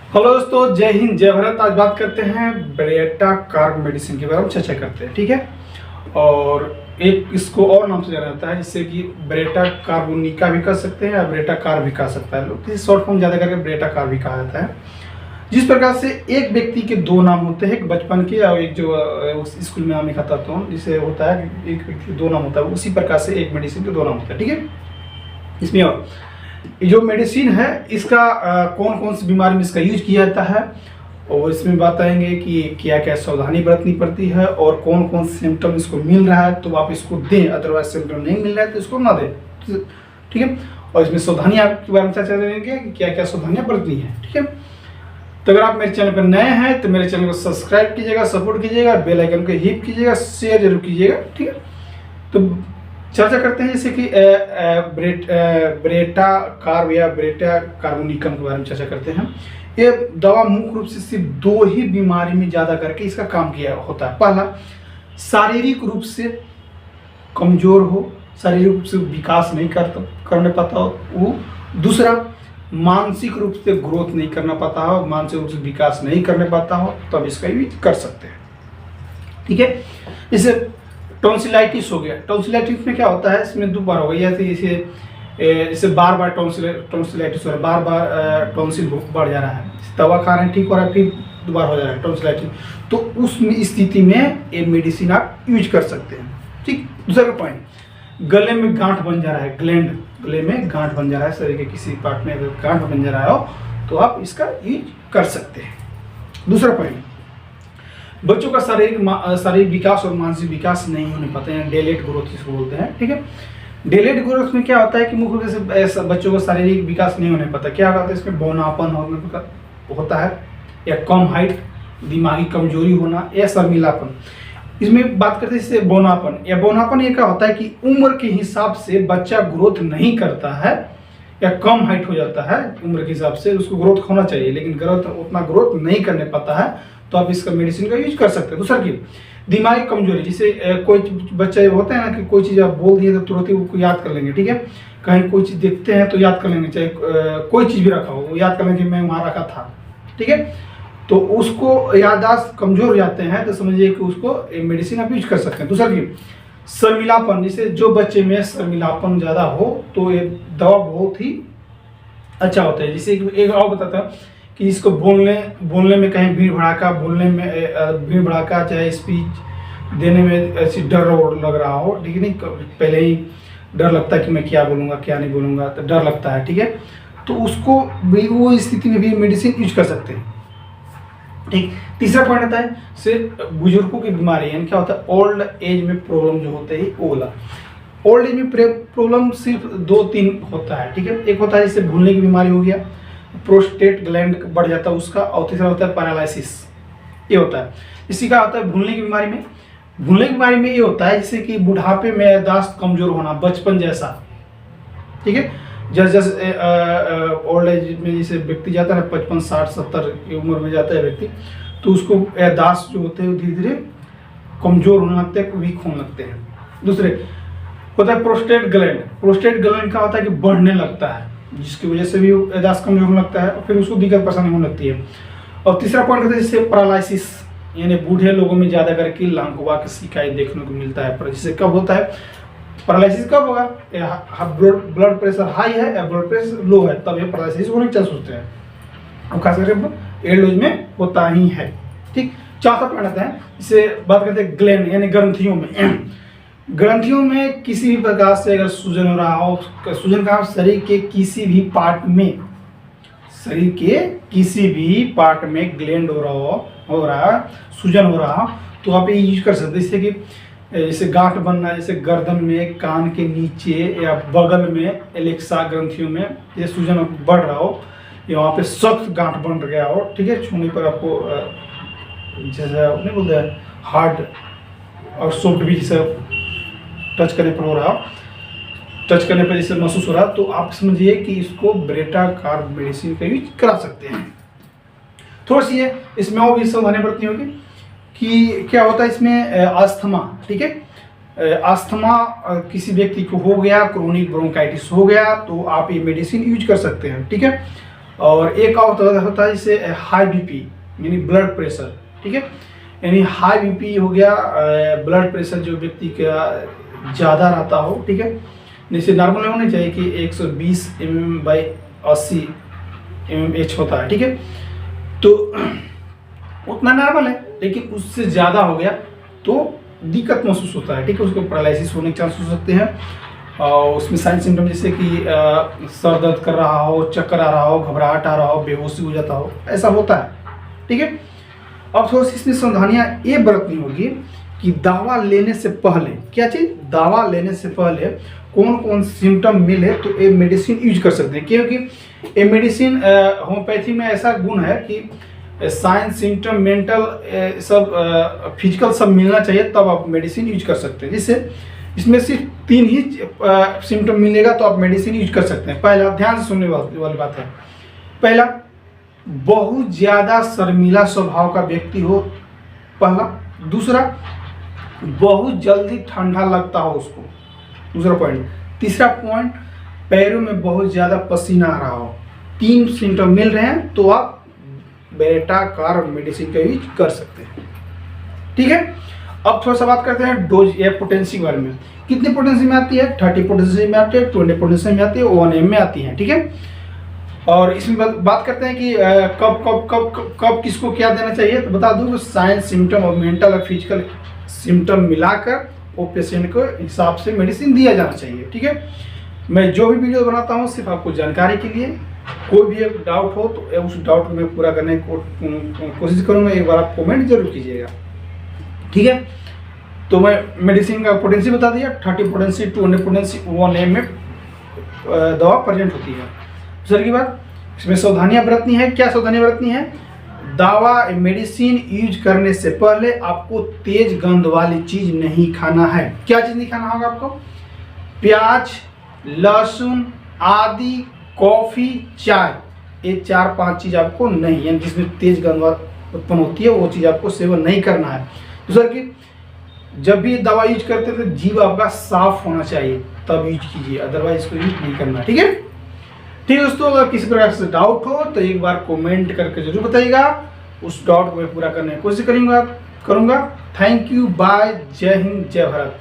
Hello दोस्तों, जय हिंद जय भारत। आज बात करते हैं ब्रेटा कार्ब मेडिसिन के बारे में चर्चा करते हैं, ठीक है। और एक इसको और नाम से जाना जाता है, जिससे कि ब्रेटा कार्बोनिका भी कह सकते हैं या ब्रेटा कार्ब भी कह सकता है लोग। इस शॉर्ट फॉर्म ज़्यादा करके ब्रेटा कार्ब भी कहा जाता है। जिस प्रकार से एक व्यक्ति के दो नाम होते हैं, एक बचपन के और एक जो स्कूल में हम लिखाता हूँ, जिसे होता है कि एक व्यक्ति के दो नाम होता है, उसी प्रकार से एक मेडिसिन के दो नाम होते हैं, ठीक है। इसमें और जो मेडिसिन है इसका कौन कौन सी बीमारी में इसका यूज किया जाता है, और इसमें बताएंगे कि क्या क्या सावधानी बरतनी पड़ती है और कौन कौन सिम्टम इसको मिल रहा है तो आप इसको दें, अदरवाइज सिम्टम नहीं मिल रहा है तो इसको ना दें, ठीक है। और इसमें सावधानियाँ के बारे में चर्चा करेंगे कि क्या क्या सावधानियाँ बरतनी है, ठीक है। तो अगर आप मेरे चैनल पर नए हैं तो मेरे चैनल को सब्सक्राइब कीजिएगा, सपोर्ट कीजिएगा, बेल आइकन को हिट कीजिएगा, शेयर जरूर कीजिएगा, ठीक है। तो चर्चा करते हैं जैसे कि ब्रेटा कार्ब या ब्रेटा कार्बोनिकम के बारे में चर्चा करते हैं। ये दवा मुख्य रूप से सिर्फ दो ही बीमारी में ज़्यादा करके इसका काम किया होता है। पहला, शारीरिक रूप से कमजोर हो, शारीरिक रूप से विकास नहीं करने पाता हो वो। दूसरा, मानसिक रूप से ग्रोथ नहीं करना पाता हो, मानसिक रूप से विकास नहीं करने पाता हो, तब इसका यूज कर सकते हैं, ठीक है। इसे टॉन्सिलाइटिस हो गया। टॉन्सिलाइटिस में क्या होता है, इसमें दो बार हो गया, इसे बार बार टॉन्सिलाइटिस हो रहा है, बार बार टॉन्सिल बढ़ जा रहा है, दवा खा रहे हैं ठीक हो रहा है, फिर दोबारा हो जा रहा है टॉन्सिलाइटिस, तो उस स्थिति में ये मेडिसिन आप यूज कर सकते हैं, ठीक। दूसरा पॉइंट, गले में गांठ बन जा रहा है, गले में गांठ बन जा रहा है, शरीर के किसी पार्ट में अगर गांठ बन जा रहा हो तो आप इसका यूज कर सकते हैं। दूसरा पॉइंट, बच्चों का शारीरिक विकास और मानसिक विकास नहीं होने पाते हैं, डेलेट ग्रोथ इसको बोलते हैं, ठीक है। डेलेट ग्रोथ में क्या होता है कि मुख्य रूप से बच्चों का शारीरिक विकास नहीं होने पाता। क्या होता है, इसमें बौनापन होता है, या कम हाइट, दिमागी कमजोरी होना, या शर्मिलापन। इसमें बात करते हैं इससे बौनापन ये क्या होता है कि उम्र के हिसाब से बच्चा ग्रोथ नहीं करता है या कम हाइट हो जाता है उम्र के हिसाब से, उसको ग्रोथ होना चाहिए लेकिन उतना ग्रोथ नहीं करने पाता है, तो आप इसका मेडिसिन का यूज कर सकते हैं। दूसरा की दिमागी कमजोरी, जिसे कोई बच्चे होते हैं ना कि कोई चीज़ आप बोल दिए तो तुरंत ही उसको याद कर लेंगे, ठीक है। कहीं कोई चीज़ देखते हैं तो याद कर लेंगे, चाहे कोई चीज़ भी रखा हो वो याद कर लेंगे मैं वहाँ रखा था, ठीक है। तो उसको याददाश्त कमजोर हो जाते हैं तो समझिए कि उसको मेडिसिन आप यूज कर सकते हैं। दूसरा की शर्मिलापन, जिसे जो बच्चे में शर्मिलापन ज़्यादा हो तो ये दवा बहुत ही अच्छा होता है। जैसे एक और बताता हूँ कि इसको बोलने में कहीं भीड़ भड़ाका चाहे स्पीच देने में ऐसी डर लग रहा हो, ठीक है, नहीं पहले ही डर लगता है कि मैं क्या बोलूँगा क्या नहीं बोलूँगा, तो डर लगता है, ठीक है। तो उसको भी वो स्थिति में भी मेडिसिन यूज कर सकते हैं, ठीक। तीसरा पॉइंट आता है सिर्फ बुजुर्गों की बीमारी, यानी क्या होता है ओल्ड एज में प्रॉब्लम जो होते हैं वो वाला। ओल्ड एज में प्रॉब्लम सिर्फ 2-3 होता है, ठीक है। एक होता है जैसे भूलने की बीमारी हो गया, प्रोस्टेट ग्लैंड बढ़ जाता है उसका, और तीसरा होता है पैरालिसिस, ये होता है। इसी का होता है भूलने की बीमारी में ये होता है जैसे कि बुढ़ापे में याददाश्त कमजोर होना, बचपन जैसा, ठीक है। जैसे ओल्ड एज में जैसे व्यक्ति जाता है ना 55, 60, 70 की उम्र में जाता है व्यक्ति, तो उसको याददाश्त जो होते हैं धीरे धीरे कमजोर होने लगते हैं, वीक होने लगते हैं। दूसरे होता है प्रोस्टेट ग्लैंड का होता है कि बढ़ने लगता है, जिसकी वजह से भी याददाश्त कमजोर होने लगता है और फिर उसको दिक्कत परेशानी होने लगती है। और तीसरा पॉइंट होता है जैसे पैरालिसिस, यानी बूढ़े लोगों में ज़्यादा करके लांगोबा की शिकायत देखने को मिलता है। पर जिससे कब होता है पैरालिसिस, कब होगा, ब्लड प्रेशर हाई है या ब्लड प्रेशर लो है, तब ये पैरालिसिस होने के चांस होते हैं, और खास करके एल्ड एज में होता ही है, ठीक। चौथा पॉइंट आता है, इसे बात करते हैं ग्लैंड यानी ग्रंथियों में किसी भी प्रकार से अगर सूजन हो रहा हो, सूजन का शरीर के किसी भी पार्ट में ग्लैंड हो रहा सूजन हो रहा, तो आप ये यूज कर सकते हैं। जैसे कि जैसे गांठ बनना, जैसे गर्दन में, कान के नीचे या बगल में एलेक्सा ग्रंथियों में ये सूजन बढ़ रहा हो, या वहाँ पे सख्त गांठ बन गया हो, ठीक है, छूने पर आपको जैसे नहीं बोलते हैं हार्ड और सॉफ्ट भी जैसे टच करने पर हो रहा, टच करने पर जैसे महसूस हो रहा, तो आप समझिए कि इसको ब्रेटा कार्ब मेडिसिन का यूज करा सकते हैं। थोड़ी सी है इसमें और भी सावधानी बरतनी होगी कि क्या होता है इसमें अस्थमा, ठीक है। अस्थमा किसी व्यक्ति को हो गया, क्रोनिक ब्रोंकाइटिस हो गया, तो आप ये मेडिसिन यूज कर सकते हैं, ठीक है। और एक और होता है जिसे हाई बीपी यानी ब्लड प्रेशर, ठीक है। यानी हाई बीपी हो गया ब्लड प्रेशर जो व्यक्ति का ज़्यादा रहता हो, ठीक है। जैसे नॉर्मल होना चाहिए कि 120 mm/80 mmH होता है, ठीक है। तो उतना नॉर्मल है, लेकिन उससे ज़्यादा हो गया तो दिक्कत महसूस होता है, ठीक है। उसको पैरालिसिस होने के चांस हो सकते हैं। और उसमें साइन सिम्टम जैसे कि सर दर्द कर रहा हो, चक्कर आ रहा हो, घबराहट आ रहा हो, बेहोशी हो जाता हो, ऐसा होता है, ठीक है। अब थोड़ी सी इसमें सावधानियाँ ये बरतनी होगी कि दवा लेने से पहले, क्या चीज़, दवा लेने से पहले कौन कौन सिम्टम मिले तो ये मेडिसिन यूज कर सकते हैं, क्योंकि ये मेडिसिन होम्योपैथी में ऐसा गुण है कि साइन सिम्टम मेंटल सब फिजिकल सब मिलना चाहिए, तब आप मेडिसिन यूज कर सकते हैं। जिससे इसमें सिर्फ 3 ही सिम्टम मिलेगा तो आप मेडिसिन यूज कर सकते हैं। पहला, ध्यान से सुनने वाली बात है, पहला, बहुत ज़्यादा शर्मीला स्वभाव का व्यक्ति हो, पहला। दूसरा, बहुत जल्दी ठंडा लगता हो उसको, दूसरा पॉइंट। तीसरा पॉइंट, पैरों में बहुत ज़्यादा पसीना आ रहा हो। 3 सिम्टम मिल रहे हैं तो आप बेटा कार मेडिसिन का यूज कर सकते हैं, ठीक है। अब थोड़ा सा बात करते हैं डोज या पोटेंसी के बारे में। कितनी पोटेंसी में आती है? 30 पोटेंसी में आती है, 20 पोटेंसी में आती है, 1 m में आती है, ठीक है। और इसमें बात करते हैं कि कब कब कब कब कब किसको क्या देना चाहिए। तो बता दूं, साइन सिम्टम और मेंटल और फिजिकल सिम्टम मिलाकर वो पेशेंट को हिसाब से मेडिसिन दिया जाना चाहिए, ठीक है। मैं जो भी वीडियो बनाता हूँ सिर्फ आपको जानकारी के लिए, कोई भी एक डाउट हो तो उस डाउट को मैं पूरा करने की कोशिश करूँगा। एक बार आप कमेंट जरूर कीजिएगा, ठीक है। तो मैं मेडिसिन का पोटेंसी बता दिया, 30 पोटेंसी, 200 पोटेंसी, 1 m में दवा प्रेजेंट होती है। दूसरी की बात, इसमें सावधानियाँ बरतनी है। क्या सावधानियाँ बरतनी है? दवा मेडिसिन यूज करने से पहले आपको तेज गंध वाली चीज नहीं खाना है। क्या चीज नहीं खाना होगा आपको? प्याज, लहसुन आदि, कॉफी, चाय, ये 4-5 चीज आपको नहीं, यानी जिसमें तेज गंध उत्पन्न होती है वो चीज आपको सेवन नहीं करना है। दूसरा कि जब भी दवा यूज करते तो जीभ आपका साफ होना चाहिए, तब यूज कीजिए, अदरवाइज इसको यूज नहीं करना, ठीक है। ठीक है दोस्तों, अगर किसी प्रकार से डाउट हो तो एक बार कमेंट करके जरूर बताइएगा, उस डाउट को मैं पूरा करने की कोशिश करूंगा। थैंक यू, बाय, जय हिंद, जय भारत।